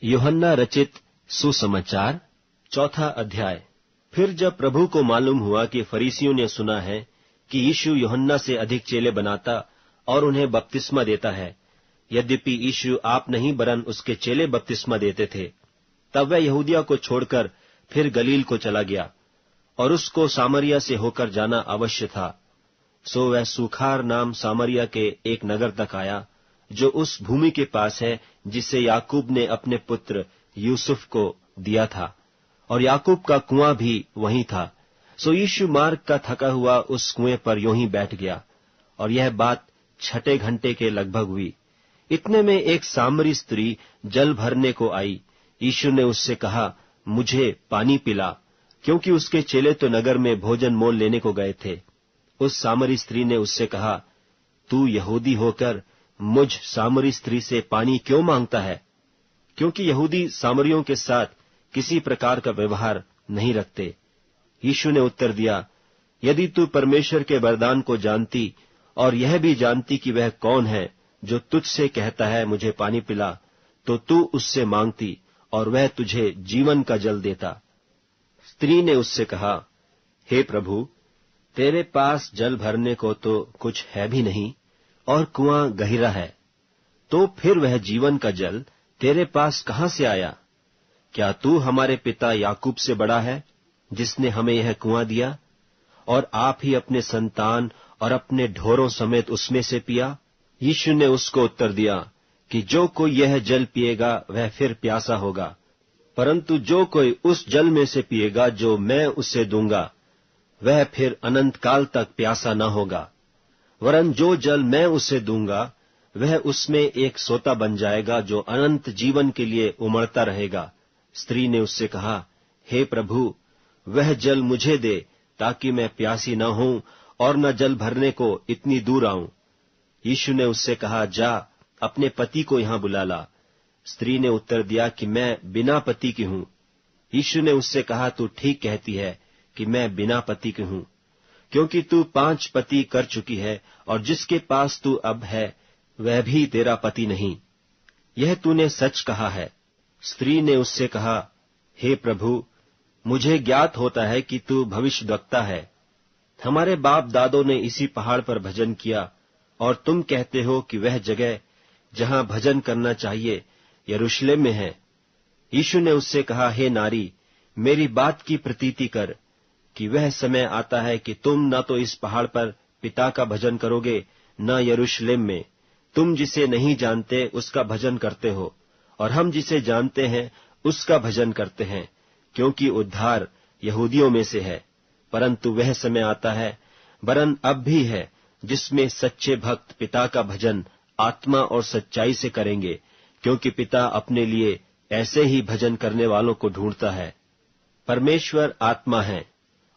यूहन्ना रचित सुसमाचार 4 अध्याय। फिर जब प्रभु को मालूम हुआ कि फरीसियों ने सुना है कि यीशु यूहन्ना से अधिक चेले बनाता और उन्हें बपतिस्मा देता है, यद्यपि यीशु आप नहीं वरन उसके चेले बपतिस्मा देते थे, तब वह यहूदिया को छोड़कर फिर गलील को चला गया और उसको सामरिया से होकर जाना अवश्य था। सो वह सूखार नाम सामरिया के एक नगर तक आया, जो उस भूमि के पास है जिसे याकूब ने अपने पुत्र यूसुफ को दिया था, और याकूब का कुआं भी वहीं था। सो यीशु मार्ग का थका हुआ उस कुएं पर यूं ही बैठ गया, और यह बात 6 घंटे के लगभग हुई। इतने में एक सामरी स्त्री जल भरने को आई। यीशु ने उससे कहा, मुझे पानी पिला, क्योंकि उसके चेले तो नगर में भोजन मोल लेने को गए थे। उस सामरी स्त्री ने उससे कहा, तू यहूदी होकर मुझ सामरी स्त्री से पानी क्यों मांगता है? क्योंकि यहूदी सामरियों के साथ किसी प्रकार का व्यवहार नहीं रखते। यीशु ने उत्तर दिया, यदि तू परमेश्वर के वरदान को जानती और यह भी जानती कि वह कौन है जो तुझसे कहता है मुझे पानी पिला, तो तू उससे मांगती और वह तुझे जीवन का जल देता। स्त्री ने उससे कहा, हे प्रभु, तेरे पास जल भरने को तो कुछ है भी नहीं और कुआं गहरा है, तो फिर वह जीवन का जल तेरे पास कहां से आया? क्या तू हमारे पिता याकूब से बड़ा है, जिसने हमें यह कुआं दिया, और आप ही अपने संतान और अपने ढोरों समेत उसमें से पिया? यीशु ने उसको उत्तर दिया कि जो कोई यह जल पिएगा वह फिर प्यासा होगा, परंतु जो कोई उस जल में से पिएगा जो मैं उसे दूंगा, वह फिर अनंत काल तक प्यासा न होगा, वरन जो जल मैं उसे दूंगा वह उसमें एक सोता बन जाएगा जो अनंत जीवन के लिए उमड़ता रहेगा। स्त्री ने उससे कहा, हे प्रभु, वह जल मुझे दे, ताकि मैं प्यासी न हूं और न जल भरने को इतनी दूर आऊं। यीशु ने उससे कहा, जा अपने पति को यहां बुला ला। स्त्री ने उत्तर दिया कि मैं बिना पति की हूं। यीशु ने उससे कहा, तू ठीक कहती है कि मैं बिना पति की हूं, क्योंकि तू 5 पति कर चुकी है, और जिसके पास तू अब है वह भी तेरा पति नहीं। यह तूने सच कहा है। स्त्री ने उससे कहा, हे प्रभु, मुझे ज्ञात होता है कि तू भविष्यद्वक्ता है। हमारे बाप दादों ने इसी पहाड़ पर भजन किया, और तुम कहते हो कि वह जगह जहां भजन करना चाहिए यरूशलेम में है। यीशु ने उससे कहा, हे नारी, मेरी बात की प्रतीति कर कि वह समय आता है कि तुम न तो इस पहाड़ पर पिता का भजन करोगे, न यरूशलेम में। तुम जिसे नहीं जानते उसका भजन करते हो, और हम जिसे जानते हैं उसका भजन करते हैं, क्योंकि उद्धार यहूदियों में से है। परंतु वह समय आता है, वरन अब भी है, जिसमें सच्चे भक्त पिता का भजन आत्मा और सच्चाई से करेंगे, क्योंकि पिता अपने लिए ऐसे ही भजन करने वालों को ढूंढता है। परमेश्वर आत्मा है,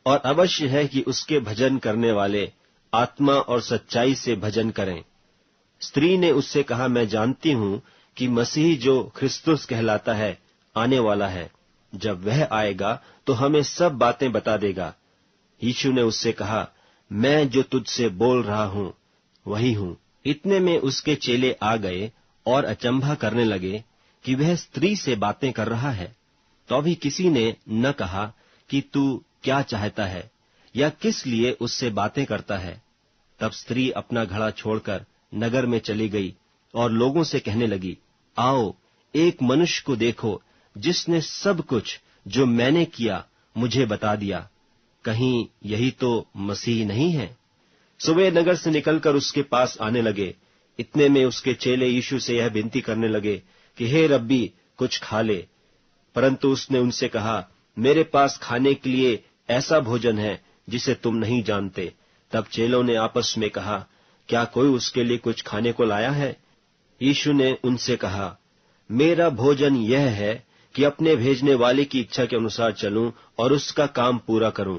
और अवश्य है कि उसके भजन करने वाले आत्मा और सच्चाई से भजन करें। स्त्री ने उससे कहा, मैं जानती हूं कि मसीह जो क्रिस्तुस कहलाता है आने वाला है। जब वह आएगा तो हमें सब बातें बता देगा। यीशु ने उससे कहा, मैं जो तुझसे बोल रहा हूं वही हूं। इतने में उसके चेले आ गए और अचंभा करने लगे कि वह स्त्री से बातें कर रहा है। तो भी किसी ने न कहा कि तू क्या चाहता है या किस लिए उससे बातें करता है। तब स्त्री अपना घड़ा छोड़कर नगर में चली गई और लोगों से कहने लगी, आओ, एक मनुष्य को देखो जिसने सब कुछ जो मैंने किया मुझे बता दिया। कहीं यही तो मसीह नहीं है? सो वे नगर से निकलकर उसके पास आने लगे। इतने में उसके चेले यीशु से यह विनती करने लगे कि हे रब्बी, कुछ खा ले। परंतु उसने उनसे कहा, मेरे पास खाने के लिए ऐसा भोजन है जिसे तुम नहीं जानते। तब चेलों ने आपस में कहा, क्या कोई उसके लिए कुछ खाने को लाया है? यीशु ने उनसे कहा, मेरा भोजन यह है कि अपने भेजने वाले की इच्छा के अनुसार चलूं और उसका काम पूरा करूं।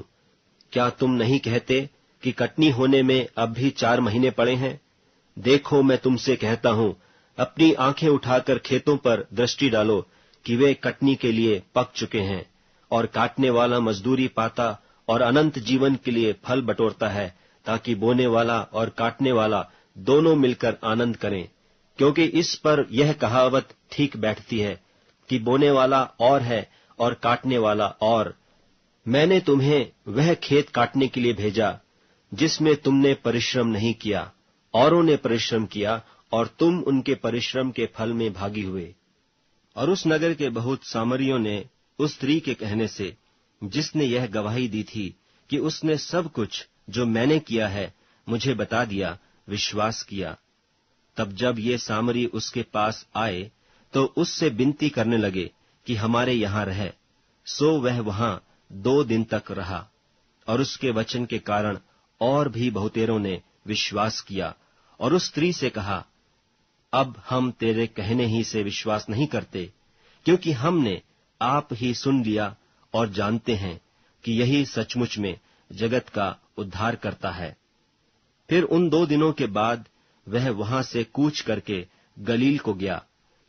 क्या तुम नहीं कहते कि कटनी होने में अब भी 4 महीने पड़े हैं? देखो, मैं तुमसे कहता हूं, अपनी आंखें उठाकर खेतों पर दृष्टि डालो कि वे कटनी के लिए पक चुके हैं, और काटने वाला मजदूरी पाता और अनंत जीवन के लिए फल बटोरता है, ताकि बोने वाला और काटने वाला दोनों मिलकर आनंद करें। क्योंकि इस पर यह कहावत ठीक बैठती है, कि बोने वाला और है और काटने वाला और। मैंने तुम्हें वह खेत काटने के लिए भेजा जिसमें तुमने परिश्रम नहीं किया, औरों ने परिश्रम किया और तुम उनके परिश्रम के फल में भागी हुए। और उस नगर के बहुत सामरियों ने उस स्त्री के कहने से, जिसने यह गवाही दी थी कि उसने सब कुछ जो मैंने किया है मुझे बता दिया, विश्वास किया। तब जब ये सामरी उसके पास आए तो उससे विनती करने लगे कि हमारे यहां रह। सो वह वहां 2 दिन तक रहा। और उसके वचन के कारण और भी बहुतेरों ने विश्वास किया और उस स्त्री से कहा, अब हम तेरे कहने ही से विश्वास नहीं करते, क्योंकि हमने आप ही सुन लिया और जानते हैं कि यही सचमुच में जगत का उद्धार करता है। फिर उन 2 दिनों के बाद वह वहां से कूच करके गलील को गया,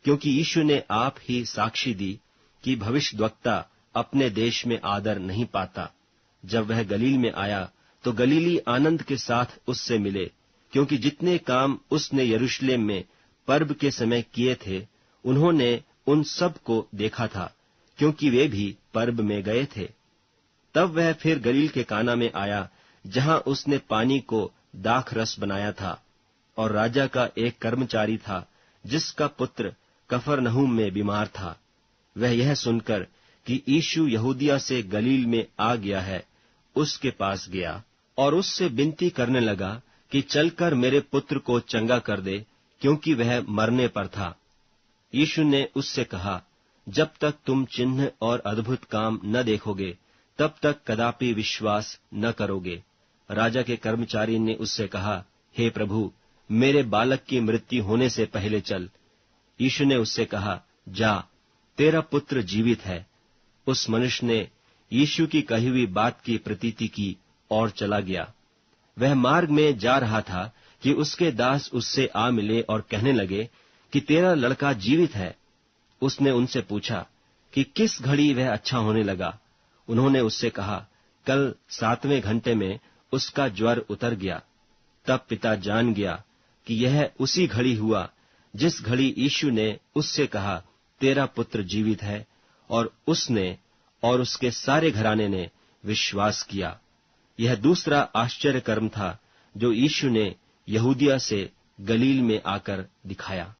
क्योंकि यीशु ने आप ही साक्षी दी कि भविष्यद्वक्ता अपने देश में आदर नहीं पाता। जब वह गलील में आया तो गलीली आनंद के साथ उससे मिले, क्योंकि जितने काम उसने यरूशलेम में पर्व के समय किए थे उन्होंने उन सब को देखा था, क्योंकि वे भी पर्व में गए थे। तब वह फिर गलील के काना में आया, जहां उसने पानी को दाख रस बनाया था। और राजा का एक कर्मचारी था जिसका पुत्र कफरनहूम में बीमार था। वह यह सुनकर कि यीशु यहूदिया से गलील में आ गया है, उसके पास गया और उससे विनती करने लगा कि चलकर मेरे पुत्र को चंगा कर दे, क्योंकि वह मरने पर था। यीशु ने उससे कहा, जब तक तुम चिन्ह और अद्भुत काम न देखोगे तब तक कदापि विश्वास न करोगे। राजा के कर्मचारी ने उससे कहा, हे प्रभु, मेरे बालक की मृत्यु होने से पहले चल। यीशु ने उससे कहा, जा, तेरा पुत्र जीवित है। उस मनुष्य ने यीशु की कही हुई बात की प्रतीति की और चला गया। वह मार्ग में जा रहा था कि उसके दास उससे आ मिले और कहने लगे कि तेरा लड़का जीवित है। उसने उनसे पूछा कि किस घड़ी वह अच्छा होने लगा। उन्होंने उससे कहा, कल 7वें घंटे में उसका ज्वर उतर गया। तब पिता जान गया कि यह उसी घड़ी हुआ जिस घड़ी यीशु ने उससे कहा, तेरा पुत्र जीवित है, और उसने और उसके सारे घराने ने विश्वास किया। यह दूसरा आश्चर्य कर्म था जो यीशु ने यहूदिया से गलील में आकर दिखाया।